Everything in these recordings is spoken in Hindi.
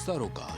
सरोकार।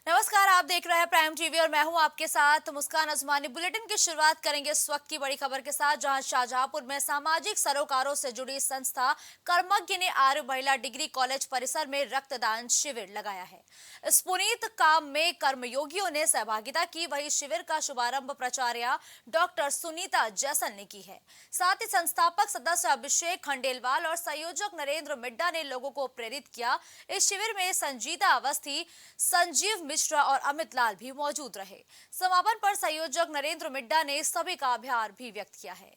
नमस्कार, आप देख रहे हैं प्राइम टीवी और मैं हूं आपके साथ मुस्कान अजमानी। बुलेटिन की शुरुआत करेंगे इस वक्त की बड़ी खबर के साथ, जहां शाहजहांपुर में सामाजिक सरोकारों से जुड़ी संस्था कर्मज्ञ ने आर्य महिला डिग्री कॉलेज परिसर में रक्तदान शिविर लगाया है। इस पुनीत काम में कर्मयोगियों ने सहभागिता की। वही शिविर का शुभारंभ प्राचार्य डॉक्टर सुनीता जैसल ने की है। साथ ही संस्थापक सदस्य अभिषेक खंडेलवाल और संयोजक नरेंद्र मिड्डा ने लोगों को प्रेरित किया। इस शिविर में संजीता अवस्थी, संजीव मिश्रा और अमित लाल भी मौजूद रहे। समापन पर संयोजक नरेंद्र मिड्डा ने सभी का आभार भी व्यक्त किया है।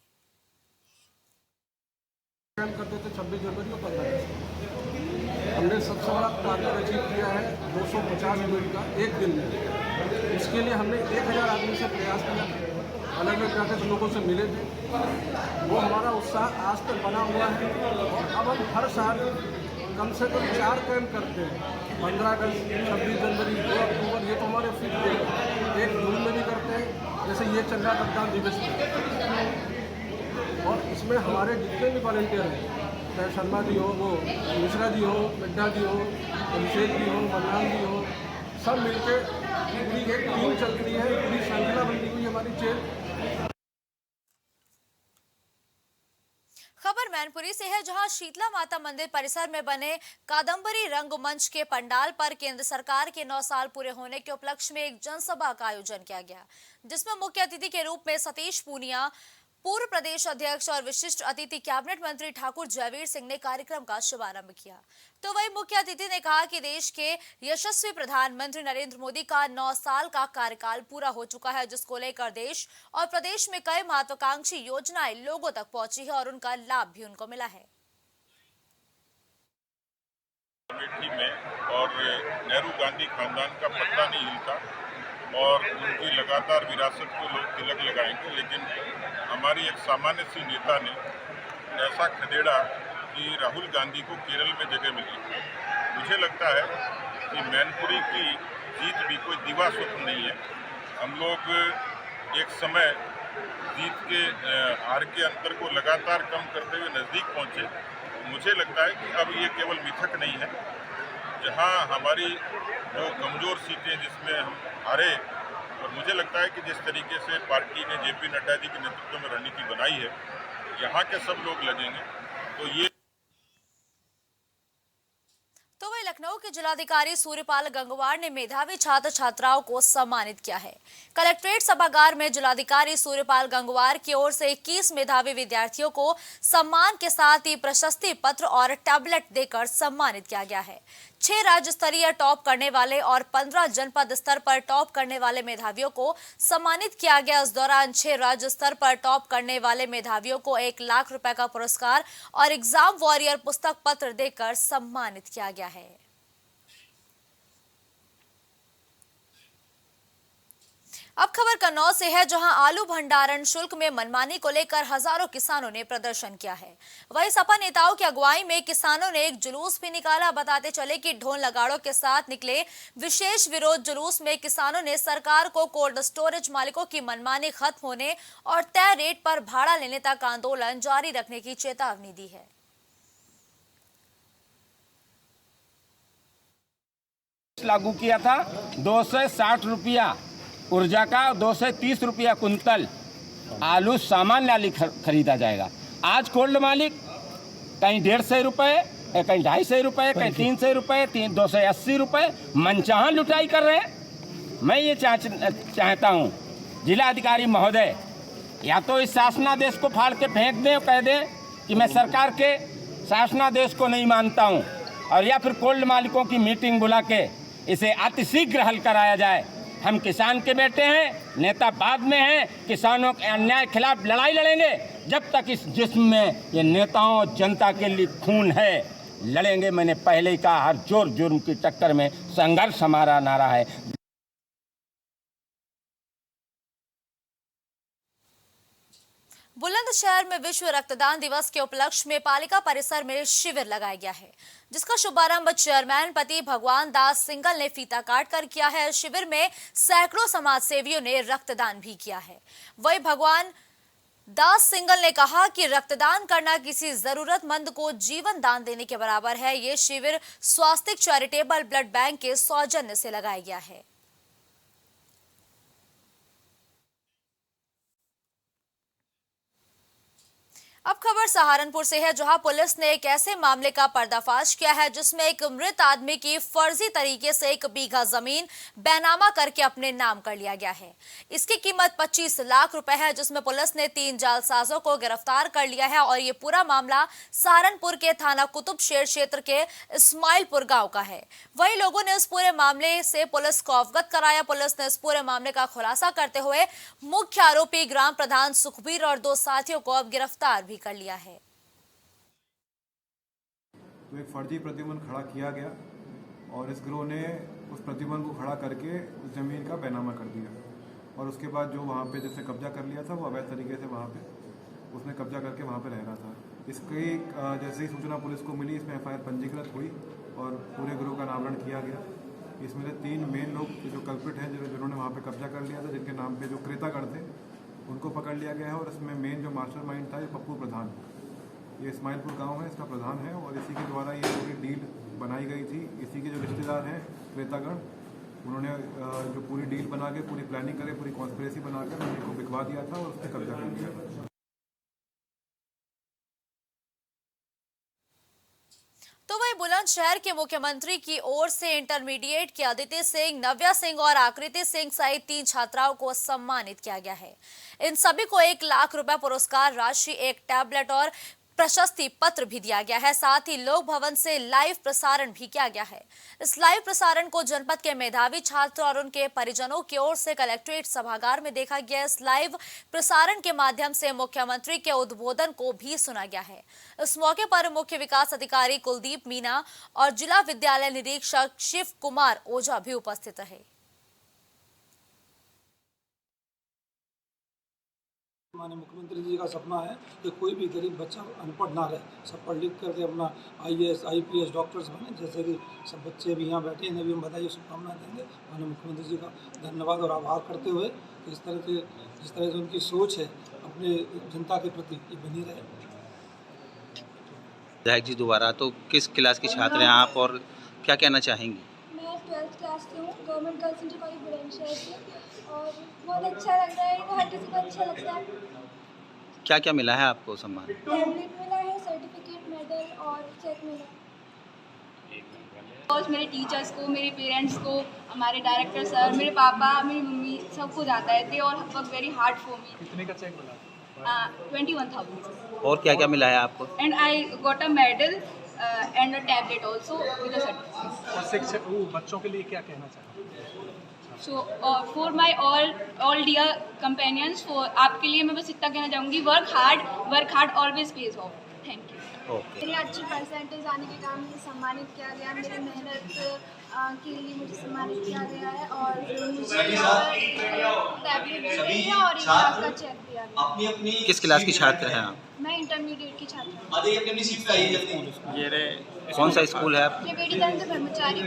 करते थे 26 जनवरी और 15 अगस्त। हमने सबसे बड़ा टारगेट अचीव किया है 250 यूनिट का एक दिन में। इसके लिए हमने 1000 आदमी से प्रयास किया, अलग अलग जाके तो लोगों से मिले थे। वो हमारा उत्साह आज तक बना हुआ है और अब हम हर साल कम से कम 4 कैंप करते हैं। 15 अगस्त, 26 जनवरी, 2 अक्टूबर, ये तो हमारे फिक्स है। 1 जून में भी करते हैं, जैसे ये चल रहा मतदान दिवस में। और इसमें हमारे जितने भी वॉलंटियर हैं, चाहे शर्मा जी हो, वो मिश्रा जी हो, मिड्डा जी हो, अभिषेक जी हो, मल्लान जी हो, सब मिलके पूरी एक टीम चलती है, पूरी श्रृंखला बनी हुई हमारी चेन। खबर मैनपुरी से है, जहां शीतला माता मंदिर परिसर में बने कादम्बरी रंगमंच के पंडाल पर केंद्र सरकार के 9 साल पूरे होने के उपलक्ष्य में एक जनसभा का आयोजन किया गया, जिसमें मुख्य अतिथि के रूप में सतीश पूनिया, पूर्व प्रदेश अध्यक्ष और विशिष्ट अतिथि कैबिनेट मंत्री ठाकुर जयवीर सिंह ने कार्यक्रम का शुभारंभ किया। तो वही मुख्य अतिथि ने कहा कि देश के यशस्वी प्रधानमंत्री नरेंद्र मोदी का 9 साल का कार्यकाल पूरा हो चुका है, जिसको लेकर देश और प्रदेश में कई महत्वाकांक्षी योजनाएं लोगों तक पहुंची है और उनका लाभ भी उनको मिला है। अमेठी में और नेहरू गांधी खानदान का पत्ता नहीं हिलता और उनकी लगातार विरासत को लोग तिलक लगाएंगे, लेकिन हमारी एक सामान्य सी नेता ने ऐसा खदेड़ा कि राहुल गांधी को केरल में जगह मिली। मुझे लगता है कि मैनपुरी की जीत भी कोई दिवा स्वप्न नहीं है। हम लोग एक समय जीत के हार के अंतर को लगातार कम करते हुए नज़दीक पहुँचे। मुझे लगता है कि अब ये केवल मिथक नहीं है। जहाँ हमारी जो कमज़ोर सीटें जिसमें हम हारे, और मुझे लगता है कि जिस तरीके से पार्टी ने जेपी नड्डा जी के नेतृत्व में रणनीति बनाई है, यहाँ के सब लोग लगेंगे। तो ये तो वही लखनऊ के जिलाधिकारी सूर्यपाल गंगवार ने मेधावी छात्र छात्राओं को सम्मानित किया है। कलेक्ट्रेट सभागार में जिलाधिकारी सूर्यपाल गंगवार की ओर से 21 मेधावी विद्यार्थियों को सम्मान के साथ ही प्रशस्ति पत्र और टैबलेट देकर सम्मानित किया गया है। 6 राज्य स्तरीय टॉप करने वाले और 15 जनपद स्तर पर टॉप करने वाले मेधावियों को सम्मानित किया गया। इस दौरान 6 राज्य स्तर पर टॉप करने वाले मेधावियों को 1 लाख रुपए का पुरस्कार और एग्जाम वॉरियर पुस्तक पत्र देकर सम्मानित किया गया है। अब खबर कन्नौज से है, जहां आलू भंडारण शुल्क में मनमानी को लेकर हजारों किसानों ने प्रदर्शन किया है। वहीं सपा नेताओं की अगुवाई में किसानों ने एक जुलूस भी निकाला। बताते चले कि ढोल नगाड़ों के साथ निकले विशेष विरोध जुलूस में किसानों ने सरकार को कोल्ड स्टोरेज मालिकों की मनमानी खत्म होने और तय रेट पर भाड़ा लेने तक आंदोलन जारी रखने की चेतावनी दी है। लागू किया था 260 रुपया ऊर्जा का, 230 रुपया कुंतल आलू सामान्य खरीदा जाएगा। आज कोल्ड मालिक कहीं 150 रुपये, कहीं 250 रुपये, कहीं 300 रुपये, 280 रुपये मनचाहा लुटाई कर रहे हैं। मैं ये चाहता हूँ जिला अधिकारी महोदय या तो इस शासनादेश को फाड़ के फेंक दें और कह दें कि मैं सरकार के शासनादेश को नहीं मानता हूँ, और या फिर कोल्ड मालिकों की मीटिंग बुला के इसे अतिशीघ्र हल कराया जाए। हम किसान के बेटे हैं, नेता बाद में हैं। किसानों के अन्याय के खिलाफ लड़ाई लड़ेंगे जब तक इस जिस्म में ये नेताओं जनता के लिए खून है, लड़ेंगे। मैंने पहले ही कहा, हर जोर जुर्म की टक्कर में संघर्ष हमारा नारा है। बुलंदशहर में विश्व रक्तदान दिवस के उपलक्ष्य में पालिका परिसर में शिविर लगाया गया है, जिसका शुभारंभ चेयरमैन पति भगवान दास सिंगल ने फीता काट कर किया है। शिविर में सैकड़ों समाज सेवियों ने रक्तदान भी किया है। वही भगवान दास सिंगल ने कहा कि रक्तदान करना किसी जरूरतमंद को जीवन दान देने के बराबर है। ये शिविर स्वास्तिक चैरिटेबल ब्लड बैंक के सौजन्य से लगाया गया है। अब खबर सहारनपुर से है, जहां पुलिस ने एक ऐसे मामले का पर्दाफाश किया है जिसमें एक मृत आदमी की फर्जी तरीके से 1 बीघा जमीन बैनामा करके अपने नाम कर लिया गया है। इसकी कीमत 25 लाख रुपए है, जिसमें पुलिस ने 3 जालसाजों को गिरफ्तार कर लिया है और ये पूरा मामला सहारनपुर के थाना कुतुबशेर क्षेत्र के इस्माइलपुर गांव का है। वही लोगों ने इस पूरे मामले से पुलिस को अवगत कराया। पुलिस ने इस पूरे मामले का खुलासा करते हुए मुख्य आरोपी ग्राम प्रधान सुखबीर और 2 साथियों को अब गिरफ्तार कर लिया है। तो एक फर्जी प्रतिबंध खड़ा किया गया और इस गिरोह ने उस प्रतिबंध को खड़ा करके उस जमीन का बैनामा कर दिया और उसके बाद जो वहाँ पे जैसे कब्जा कर लिया था वो अवैध तरीके से वहाँ पे उसने कब्जा करके वहाँ पे रह रहा था। इसकी जैसे ही सूचना पुलिस को मिली, इसमें FIR पंजीकृत हुई और पूरे गिरोह का नामकरण किया गया। इसमें 3 मेन लोग जो कल्प्रिट हैं जिन्होंने वहाँ पे कब्जा कर लिया था, जिनके नाम पे जो क्रेतागढ़ थे, उनको पकड़ लिया गया है और इसमें मेन जो मास्टरमाइंड था ये पप्पू प्रधान, ये इस्माइलपुर गांव है, इसका प्रधान है और इसी के द्वारा ये पूरी डील बनाई गई थी। इसी के जो रिश्तेदार हैं क्रेतागढ़, उन्होंने जो पूरी डील बना के पूरी प्लानिंग करके पूरी कॉन्स्पिरेसी बनाकर उनको बिकवा दिया था और उस पर कब्जा कर लिया था। तो वही बुलंदशहर के मुख्यमंत्री की ओर से इंटरमीडिएट के अदिति सिंह, नव्या सिंह और आकृति सिंह सहित 3 छात्राओं को सम्मानित किया गया है। इन सभी को 1 लाख रुपए पुरस्कार राशि, 1 टैबलेट और प्रशस्ति पत्र भी दिया गया है। साथ ही लोक भवन से लाइव प्रसारण भी किया गया है। इस लाइव प्रसारण को जनपद के मेधावी छात्र और उनके परिजनों की ओर से कलेक्ट्रेट सभागार में देखा गया। इस लाइव प्रसारण के माध्यम से मुख्यमंत्री के उद्बोधन को भी सुना गया है। इस मौके पर मुख्य विकास अधिकारी कुलदीप मीना और जिला विद्यालय निरीक्षक शिव कुमार ओझा भी उपस्थित रहे। माननीय मुख्यमंत्री जी का सपना है कि कोई भी गरीब बच्चा अनपढ़ ना रहे, सब पढ़ लिख करके अपना IAS, IPS, डॉक्टर्स बने, जैसे कि सब बच्चे भी यहाँ बैठे हैं। भी हम बधाई शुभकामनाएं देंगे। माननीय मुख्यमंत्री जी का धन्यवाद और आभार करते हुए कि जिस तरह से उनकी सोच है अपने जनता के प्रति ये बनी रहे। विधायक जी दोबारा, तो किस क्लास की छात्र हैं आप और क्या कहना चाहेंगी? मैं 12th क्लास से हूँ, government girls inter college Bulandshahr से, और बहुत अच्छा लग रहा है। तो हर किसी को अच्छा लगता है। क्या क्या मिला है आपको सम्मान? टैबलेट मिला है, सर्टिफिकेट, मेडल और चेक मिला। और मेरे टीचर्स को, मेरे पेरेंट्स को, हमारे डायरेक्टर सर, मेरे पापा, मेरी मम्मी, सबको जाता है। दे और work very hard for me. कितने का चेक मिला? 21,000। और क्या क्या मिला है आपको? And I got a medal and a tablet also with a certificate. और शिक्षक बच्चों के लिए क्या कहना चाहेंगे? So for my all dear companions, for आपके लिए मैं बस इतना कहना चाहूँगी, work hard always pays off. Thank you. Okay. मेरी अच्छी परसेंटेज आने के कारण मुझे सम्मानित किया गया। मेरी मेहनत के लिए मुझे सम्मानित किया गया है और मुझे टैबलेट दिया गया और 1 लाख का चेक दिया गया। किस क्लास की छात्र हैं आप? मैं इंटरमीडिएट की छात्र हूँ। कौन सा स्कूल है आप? त्रिवेणी दत्त ब्रह्मचारी,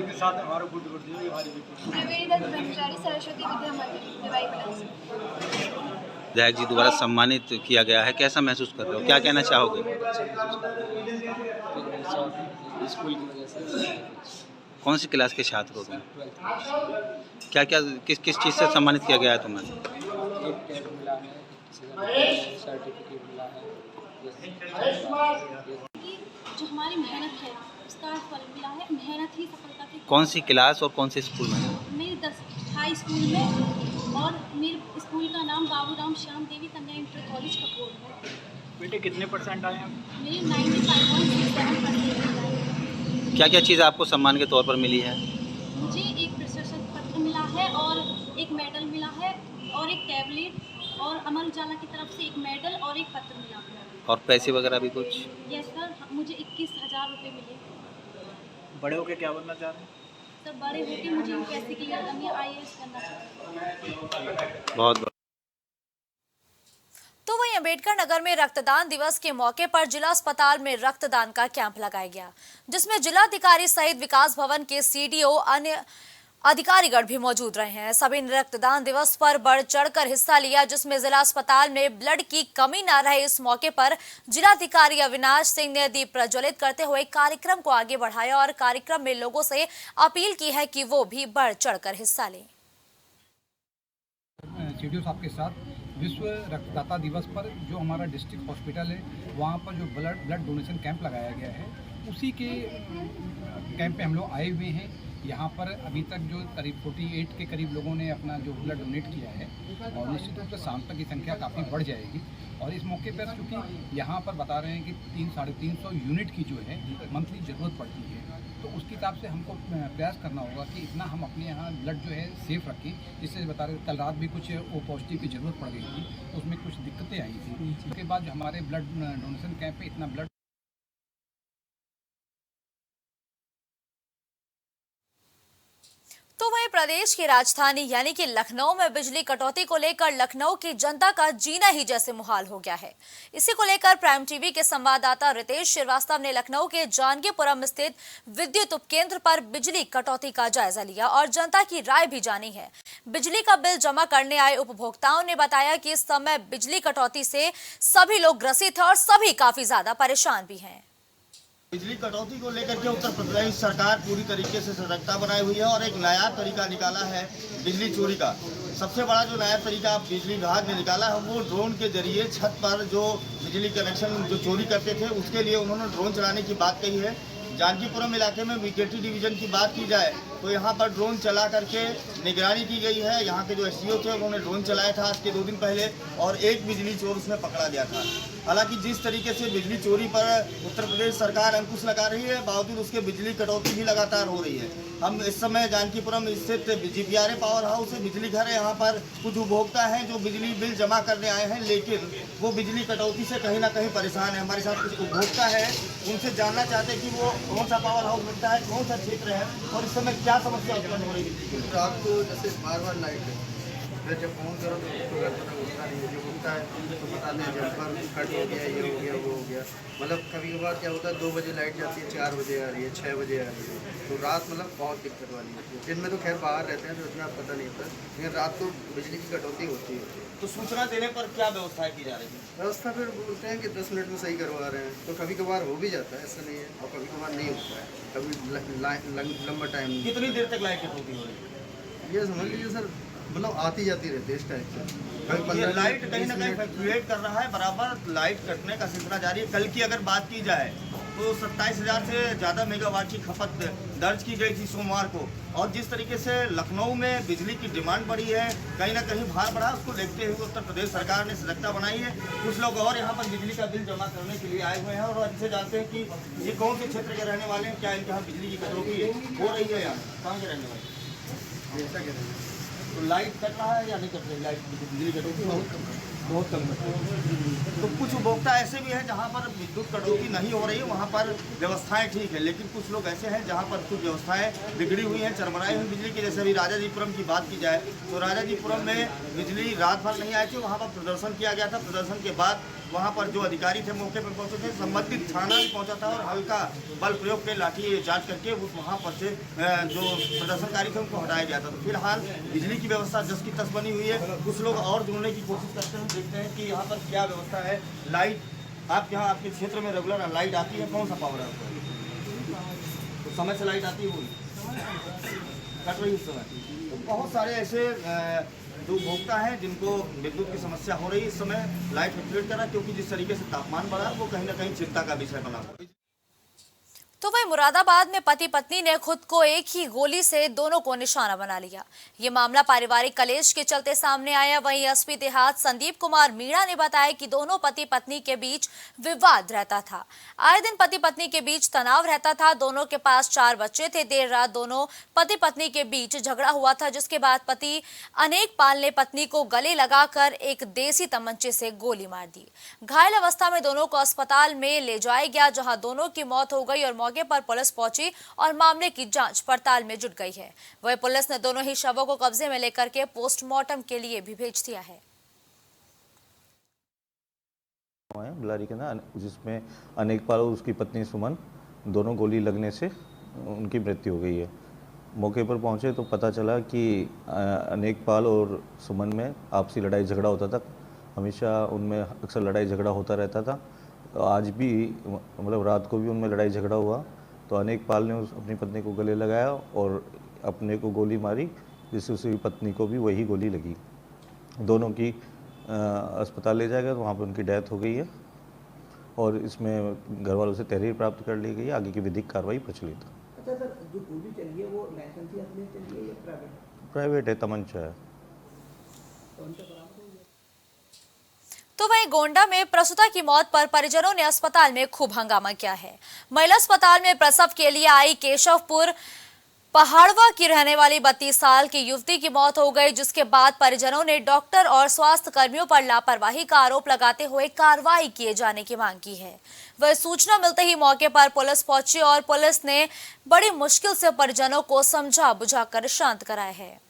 सरस्वती विद्या मंदिर, दवाई बना। विधायक जी द्वारा सम्मानित किया गया है, कैसा महसूस कर रहे हो, क्या कहना चाहोगे? कौन सी क्लास के छात्र हो तुम? क्या क्या किस किस चीज़ से सम्मानित किया गया है तुम्हें? जो हमारी मेहनत है उसका फल मिला है। मेहनत ही सफलता की। कौन सी क्लास और कौन से स्कूल में? मेरी 10 हाई स्कूल में और मेरे स्कूल का नाम बाबूराम श्याम देवी कन्या इंटर कॉलेज कपूर है। बेटे कितने परसेंट आए हैं? मेरी 95.67% आए। क्या क्या चीज़ आपको सम्मान के तौर पर मिली है? मुझे एक प्रशस्ति पत्र मिला है और एक मेडल मिला है और एक टैबलेट और अमर उजाला की तरफ से एक मेडल और एक पत्र मिला है। और पैसे वगैरह भी कुछ? यस सर, मुझे 21,000 रुपये मिले। बड़े होके क्या बनना चाह रहे हैं? सर बड़े होकर मुझे यूपीएससी क्लियर करनी है, IAS करना चाहती हूँ। बहुत तो वहीं अंबेडकर नगर में रक्तदान दिवस के मौके पर जिला अस्पताल में रक्तदान का कैंप लगाया गया, जिसमें जिलाधिकारी सहित विकास भवन के सीडीओ अन्य अधिकारीगण भी मौजूद रहे हैं। सभी ने रक्तदान दिवस पर बढ़ चढ़कर हिस्सा लिया, जिसमें जिला अस्पताल में ब्लड की कमी न रहे। इस मौके पर जिलाधिकारी अविनाश सिंह ने दीप प्रज्वलित करते हुए कार्यक्रम को आगे बढ़ाया और कार्यक्रम में लोगों से अपील की है कि वो भी बढ़ चढ़कर हिस्सा लें। सीडीओ साहब के साथ विश्व रक्तदाता दिवस पर जो हमारा डिस्ट्रिक्ट हॉस्पिटल है वहाँ पर जो ब्लड डोनेशन कैंप लगाया गया है, उसी के कैंप पे हम लोग आए हुए हैं। यहाँ पर अभी तक जो करीब 48 के करीब लोगों ने अपना जो ब्लड डोनेट किया है और निश्चित रूप से शाम तक की संख्या काफ़ी बढ़ जाएगी। और इस मौके पर क्योंकि यहाँ पर बता रहे हैं कि 300-350 यूनिट की जो है मंथली ज़रूरत पड़ती है, तो उसके हिसाब से हमको प्रयास करना होगा कि इतना हम अपने यहाँ ब्लड जो है सेफ रखें। जिससे बता रहे कल रात भी कुछ ओ पॉजिटिव की ज़रूरत पड़ गई थी, तो उसमें कुछ दिक्कतें आई थी। उसके बाद हमारे ब्लड डोनेशन कैंप पे इतना ब्लड तो वहीं प्रदेश की राजधानी यानी कि लखनऊ में बिजली कटौती को लेकर लखनऊ की जनता का जीना ही जैसे मुहाल हो गया है। इसी को लेकर प्राइम टीवी के संवाददाता रितेश श्रीवास्तव ने लखनऊ के जानकीपुरम स्थित विद्युत उपकेंद्र पर बिजली कटौती का जायजा लिया और जनता की राय भी जानी है। बिजली का बिल जमा करने आए उपभोक्ताओं ने बताया कि इस समय बिजली कटौती से सभी लोग ग्रसित हैं और सभी काफी ज्यादा परेशान भी हैं। बिजली कटौती को लेकर के उत्तर प्रदेश सरकार पूरी तरीके से सतर्कता बनाई हुई है और एक नया तरीका निकाला है बिजली चोरी का। सबसे बड़ा जो नया तरीका बिजली विभाग ने निकाला है वो ड्रोन के जरिए छत पर जो बिजली कनेक्शन जो चोरी करते थे उसके लिए उन्होंने ड्रोन चलाने की बात कही है। जानकीपुरम इलाके में बीकेटी डिवीजन की बात की जाए तो यहाँ पर ड्रोन चला करके निगरानी की गई है। यहाँ के जो एसडीओ थे उन्होंने ड्रोन चलाया था आज के 2 दिन पहले और एक बिजली चोर उसमें पकड़ा गया था। हालांकि जिस तरीके से बिजली चोरी पर उत्तर प्रदेश सरकार अंकुश लगा रही है, बावजूद उसके बिजली कटौती भी लगातार हो रही है। हम इस समय जानकीपुरम स्थित जीपीआरए पावर हाउस से बिजली घर है। यहाँ पर कुछ उपभोक्ता हैं जो बिजली बिल जमा करने आए हैं, लेकिन वो बिजली कटौती से कहीं ना कहीं परेशान है। हमारे साथ कुछ उपभोक्ता है, उनसे जानना चाहते हैं कि वो कौन सा पावर हाउस मिलता है, कौन सा क्षेत्र है और इस समय क्या समस्या उत्पन्न हो रही है। रात को जैसे बार लाइट है, फिर जब फोन करो तो उसको घर पर उठता नहीं है, जो उठता है तो बताते हैं जम्पर कट हो गया, ये हो गया, वो हो गया। मतलब कभी कभार क्या होता है 2 बजे लाइट जाती है, 4 बजे आ रही है, 6 बजे आ रही है, तो रात मतलब बहुत दिक्कत वाली होती है। दिन में तो खैर बाहर रहते हैं तो इतना पता नहीं होता, लेकिन रात को बिजली की कटौती होती है। तो सूचना देने पर क्या व्यवस्था की जा रही है? व्यवस्था फिर बोलते हैं कि 10 मिनट में सही करवा रहे हैं, तो कभी कभार हो भी जाता है, ऐसा नहीं है, और कभी कभार नहीं होता है, कभी लंबा टाइम। कितनी देर तक लाइट कटौती हो रही है? ये समझ लीजिए सर, मतलब आती जाती रहती है इस टाइप से। ये लाइट कहीं ना कहीं फ्लक्चुएट कर रहा है, बराबर लाइट कटने का सिलसिला जारी है। कल की अगर बात की जाए तो 27,000 से ज़्यादा मेगावाट की खपत दर्ज की गई थी सोमवार को। और जिस तरीके से लखनऊ में बिजली की डिमांड बढ़ी है, कहीं ना कहीं भार बढ़ा, उसको देखते हुए उत्तर प्रदेश सरकार ने सतर्कता बनाई है। कुछ लोग और यहाँ पर बिजली का बिल जमा करने के लिए आए हुए हैं और इनसे जानते हैं कि ये कौन से क्षेत्र के रहने वाले हैं, क्या इनके यहाँ बिजली की कटौती हो रही है, यहाँ कहाँ के रहने वाले? ऐसा कह रहे हैं तो लाइट कट रहा है या नहीं कट रही? लाइट बिजली कटौती बहुत कम है। तो कुछ उपभोक्ता ऐसे भी हैं जहां पर विद्युत कटौती नहीं हो रही है, वहां पर व्यवस्थाएं ठीक है, लेकिन कुछ लोग ऐसे हैं जहां पर कुछ व्यवस्थाएं बिगड़ी हुई हैं, चरमराई हुई बिजली की। जैसे अभी राजाजीपुरम की बात की जाए तो राजाजीपुरम में बिजली रात भर नहीं आई थी, वहाँ पर प्रदर्शन किया गया था। प्रदर्शन के बाद वहाँ पर जो अधिकारी थे मौके पर पहुँचे थे, संबंधित थाना भी पहुँचा था और हल्का बल प्रयोग के लाठी चार्ज करके वहाँ पर से जो प्रदर्शनकारी थे उनको हटाया गया था। तो फिलहाल बिजली की व्यवस्था जस की तस बनी हुई है। कुछ लोग और जुड़ने की कोशिश करते हैं, देखते हैं कि यहाँ पर क्या व्यवस्था है। लाइट आप यहाँ आपके क्षेत्र में रेगुलर लाइट आती है, कौन सा पावर है आपको? तो समय से लाइट आती है, वो कट रही उस समय। तो बहुत सारे ऐसे जो उपभोक्ता हैं जिनको विद्युत की समस्या हो रही है इस समय, लाइट फ्लक्चुएट कर रहा है, क्योंकि जिस तरीके से तापमान बढ़ा वो कहीं ना कहीं चिंता का विषय बना हुआ है। तो वहीं मुरादाबाद में पति पत्नी ने खुद को एक ही गोली से दोनों को निशाना बना लिया। ये मामला पारिवारिक कलेश के चलते सामने आया। वहीं एसपी देहात संदीप कुमार मीणा ने बताया कि दोनों पति पत्नी के बीच विवाद रहता था। आए दिन पति पत्नी के बीच तनाव रहता था। दोनों के पास 4 बच्चे थे। देर रात दोनों पति पत्नी के बीच झगड़ा हुआ था, जिसके बाद पति अनेक पाल ने पत्नी को गले लगाकर एक देसी तमंचे से गोली मार दी। घायल अवस्था में दोनों को अस्पताल में ले जाया गया, जहां दोनों की मौत हो गई और मौके पर पुलिस पहुंची और मामले की जांच पड़ताल में जुट गई है। वहीं पुलिस ने दोनों ही शवों को कब्जे में लेकर के पोस्टमार्टम के लिए भी भेज दिया है। है बिलारी के अंदर, जिसमें अनेकपाल और उसकी पत्नी सुमन दोनों गोली लगने से उनकी मृत्यु हो गई है। मौके पर पहुंचे तो पता चला कि अनेकपाल और सुमन में आपसी लड़ाई झगड़ा होता था। हमेशा उनमें अक्सर लड़ाई झगड़ा होता रहता था। तो आज भी मतलब रात को भी उनमें लड़ाई झगड़ा हुआ, तो अनेकपाल ने अपनी पत्नी को गले लगाया और अपने को गोली मारी, जिससे उसकी पत्नी को भी वही गोली लगी। दोनों की अस्पताल ले जाया गया तो वहाँ पर उनकी डेथ हो गई है और इसमें घर वालों से तहरीर प्राप्त कर ली गई है। आगे की विधिक कार्रवाई प्रचलित है। अच्छा सर, जो गोली चली है वो लाइसेंसी अपने चली है या प्राइवेट? प्राइवेट है, तमंचा है। तो वहीं गोंडा में प्रसूता की मौत पर परिजनों ने अस्पताल में खूब हंगामा किया है। महिला अस्पताल में प्रसव के लिए आई केशवपुर पहाड़वा की रहने वाली 32 साल की युवती की मौत हो गई, जिसके बाद परिजनों ने डॉक्टर और स्वास्थ्य कर्मियों पर लापरवाही का आरोप लगाते हुए कार्रवाई किए जाने की मांग की है। वह सूचना मिलते ही मौके पर पुलिस पहुंची और पुलिस ने बड़ी मुश्किल से परिजनों को समझा बुझाकर शांत कराया है।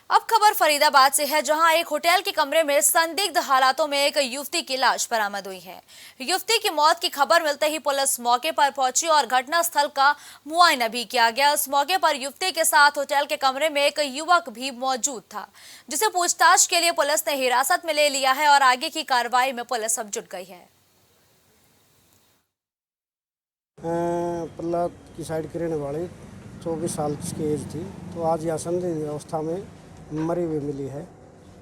अब खबर फरीदाबाद से है, जहां एक होटल के कमरे में संदिग्ध हालातों में एक युवती की लाश बरामद हुई है। युवती की मौत की खबर मिलते ही पुलिस मौके पर पहुंची और घटना स्थल का मुआयना भी किया गया। इस मौके पर युवती के साथ होटल के कमरे में एक युवक भी मौजूद था, जिसे पूछताछ के लिए पुलिस ने हिरासत में ले लिया है और आगे की कार्रवाई में पुलिस अब जुट गई है। प्रहलाद की साइड के रहने वाले 24 साल की एज थी, तो आज यहाँ संदिग्ध अवस्था में मरी हुई मिली है,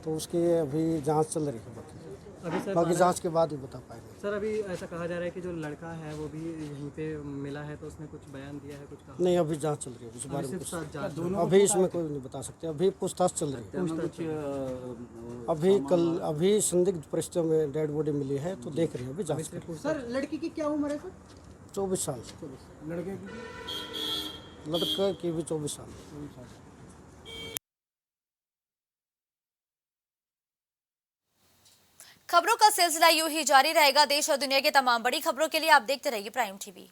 तो उसकी अभी जांच चल रही है। बाकी जांच के बाद ही बता पाएंगे। सर, अभी ऐसा कहा जा रहा है कि जो लड़का है वो भी यहीं पे मिला है, तो उसने कुछ बयान दिया है, कुछ कहा? नहीं, अभी जांच चल रही है इस बारे में। अभी इसमें कोई नहीं बता सकते, अभी पूछताछ चल रही है। अभी संदिग्ध परिस्थितियों में डेड बॉडी मिली है, तो देख रहे हैं अभी जाँच कर। सर, लड़की की क्या उम्र है सर? 24 साल। लड़के की भी 24 साल। खबरों का सिलसिला यूं ही जारी रहेगा। देश और दुनिया की तमाम बड़ी खबरों के लिए आप देखते रहिए प्राइम टीवी।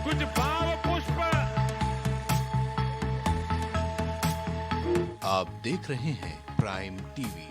कुछ भाव पुष्प। आप देख रहे हैं प्राइम टीवी।